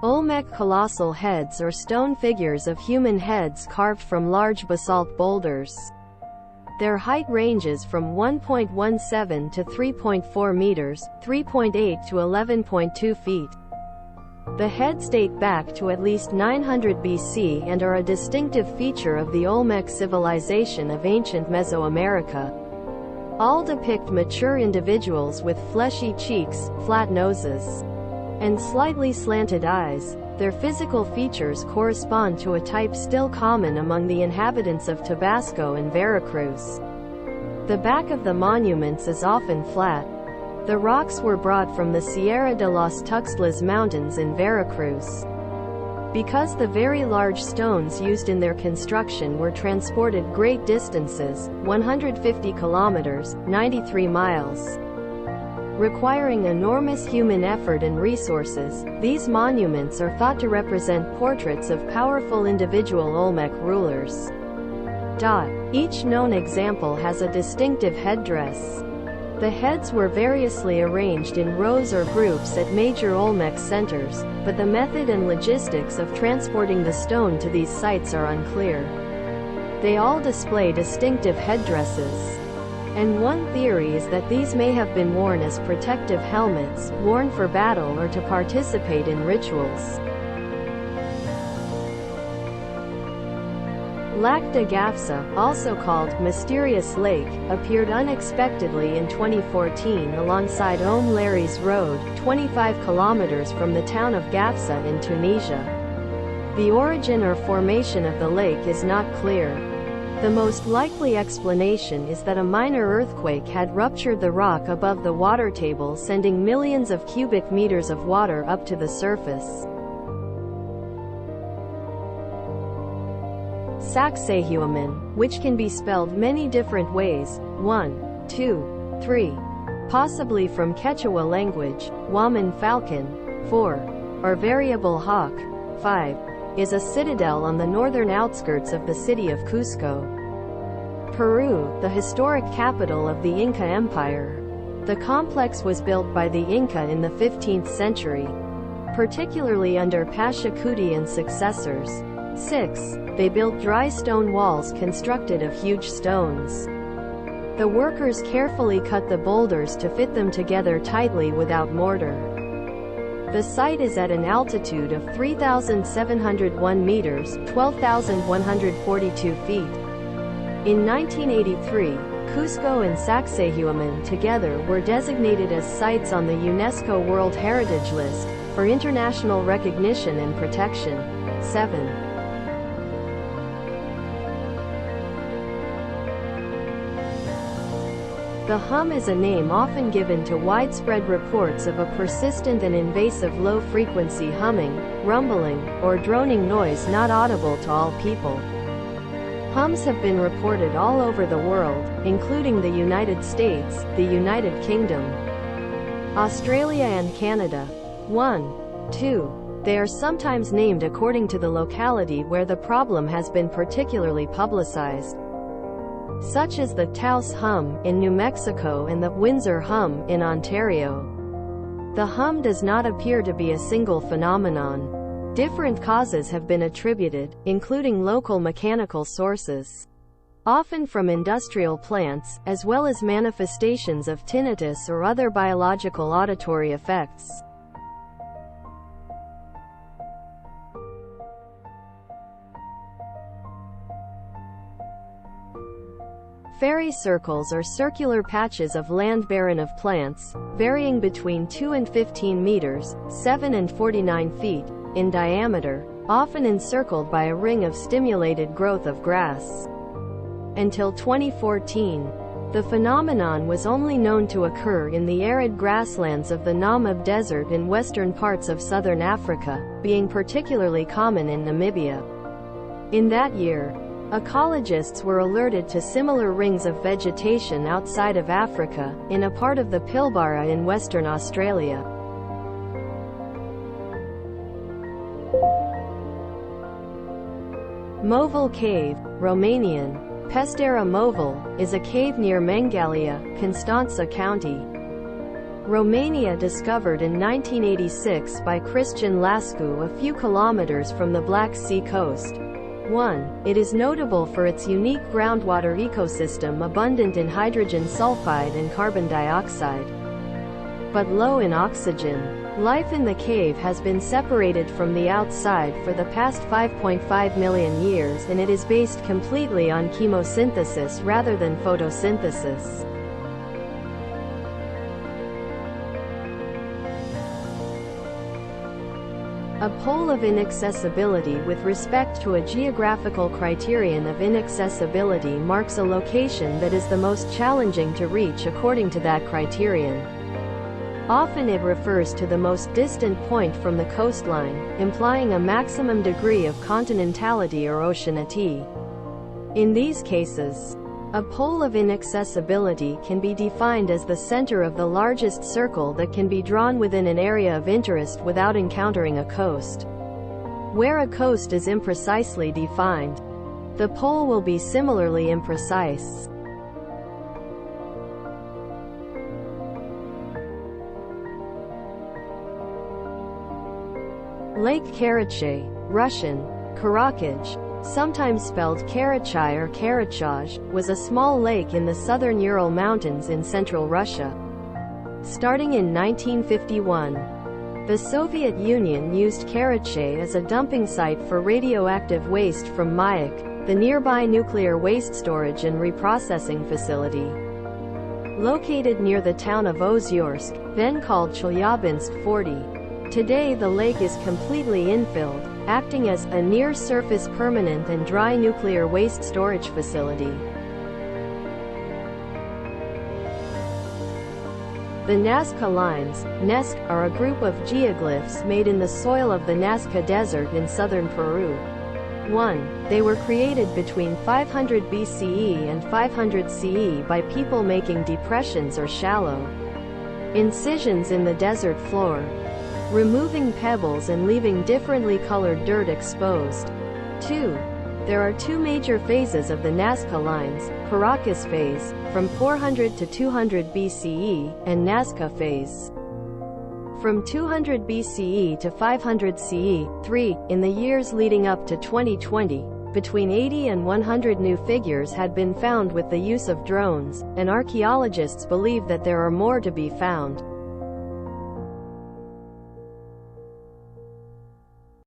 Olmec colossal heads or stone figures of human heads carved from large basalt boulders. Their height ranges from 1.17 to 3.4 meters, 3.8 to 11.2 feet. The heads date back to at least 900 BC and are a distinctive feature of the Olmec civilization of ancient Mesoamerica. All depict mature individuals with fleshy cheeks, flat noses, and slightly slanted eyes. Their physical features correspond to a type still common among the inhabitants of Tabasco and Veracruz. The back of the monuments is often flat. The rocks were brought from the Sierra de los Tuxtlas Mountains in Veracruz. Because the very large stones used in their construction were transported great distances, 150 kilometers, 93 miles, requiring enormous human effort and resources, these monuments are thought to represent portraits of powerful individual Olmec rulers. Each known example has a distinctive headdress. The heads were variously arranged in rows or groups at major Olmec centers, but the method and logistics of transporting the stone to these sites are unclear. They all display distinctive headdresses, and one theory is that these may have been worn as protective helmets, worn for battle or to participate in rituals. Lac de Gafsa, also called Mysterious Lake, appeared unexpectedly in 2014 alongside Larry's Road, 25 kilometers from the town of Gafsa in Tunisia. The origin or formation of the lake is not clear. The most likely explanation is that a minor earthquake had ruptured the rock above the water table, sending millions of cubic meters of water up to the surface. Sacsayhuaman, which can be spelled many different ways, 1, 2, 3, possibly from Quechua language, Waman falcon, 4, or variable hawk, 5, is a citadel on the northern outskirts of the city of Cusco, Peru, the historic capital of the Inca Empire. The complex was built by the Inca in the 15th century, particularly under Pachacuti and successors. 6. They built dry stone walls constructed of huge stones. The workers carefully cut the boulders to fit them together tightly without mortar. The site is at an altitude of 3,701 meters, 12,142 feet. In 1983, Cusco and Sacsayhuaman together were designated as sites on the UNESCO World Heritage List, for international recognition and protection. 7. The hum is a name often given to widespread reports of a persistent and invasive low-frequency humming, rumbling, or droning noise not audible to all people. Hums have been reported all over the world, including the United States, the United Kingdom, Australia and Canada. 1. 2. They are sometimes named according to the locality where the problem has been particularly publicized, such as the Taos hum in New Mexico and the Windsor hum in Ontario. The hum does not appear to be a single phenomenon. Different causes have been attributed, including local mechanical sources, often from industrial plants, as well as manifestations of tinnitus or other biological auditory effects. Fairy circles are circular patches of land barren of plants, varying between 2 and 15 meters, 7 and 49 feet, in diameter, often encircled by a ring of stimulated growth of grass. Until 2014, the phenomenon was only known to occur in the arid grasslands of the Namib Desert in western parts of southern Africa, being particularly common in Namibia. In that year, ecologists were alerted to similar rings of vegetation outside of Africa, in a part of the Pilbara in Western Australia. Movil Cave, Romanian, Pestera Movil, is a cave near Mangalia, Constanța County. Romania, discovered in 1986 by Christian Lascu a few kilometers from the Black Sea coast. 1. It is notable for its unique groundwater ecosystem abundant in hydrogen sulfide and carbon dioxide, but low in oxygen. Life in the cave has been separated from the outside for the past 5.5 million years, and it is based completely on chemosynthesis rather than photosynthesis. A pole of inaccessibility with respect to a geographical criterion of inaccessibility marks a location that is the most challenging to reach according to that criterion. Often it refers to the most distant point from the coastline, implying a maximum degree of continentality or oceanity. In these cases, a pole of inaccessibility can be defined as the center of the largest circle that can be drawn within an area of interest without encountering a coast. Where a coast is imprecisely defined, the pole will be similarly imprecise. Lake Karachay, Russian, Karakaj, sometimes spelled Karachay or Karachaj, was a small lake in the southern Ural Mountains in central Russia. Starting in 1951, the Soviet Union used Karachay as a dumping site for radioactive waste from Mayak, the nearby nuclear waste storage and reprocessing facility. Located near the town of Ozyorsk, then called Chelyabinsk 40. Today the lake is completely infilled, acting as a near-surface permanent and dry nuclear waste storage facility. The Nazca Lines, NESC, are a group of geoglyphs made in the soil of the Nazca Desert in southern Peru. 1. They were created between 500 BCE and 500 CE by people making depressions or shallow incisions in the desert floor, removing pebbles and leaving differently colored dirt exposed. 2. There are two major phases of the Nazca Lines: Caracas phase, from 400 to 200 BCE, and Nazca phase, from 200 BCE to 500 CE. 3. In the years leading up to 2020, between 80 and 100 new figures had been found with the use of drones, and archaeologists believe that there are more to be found.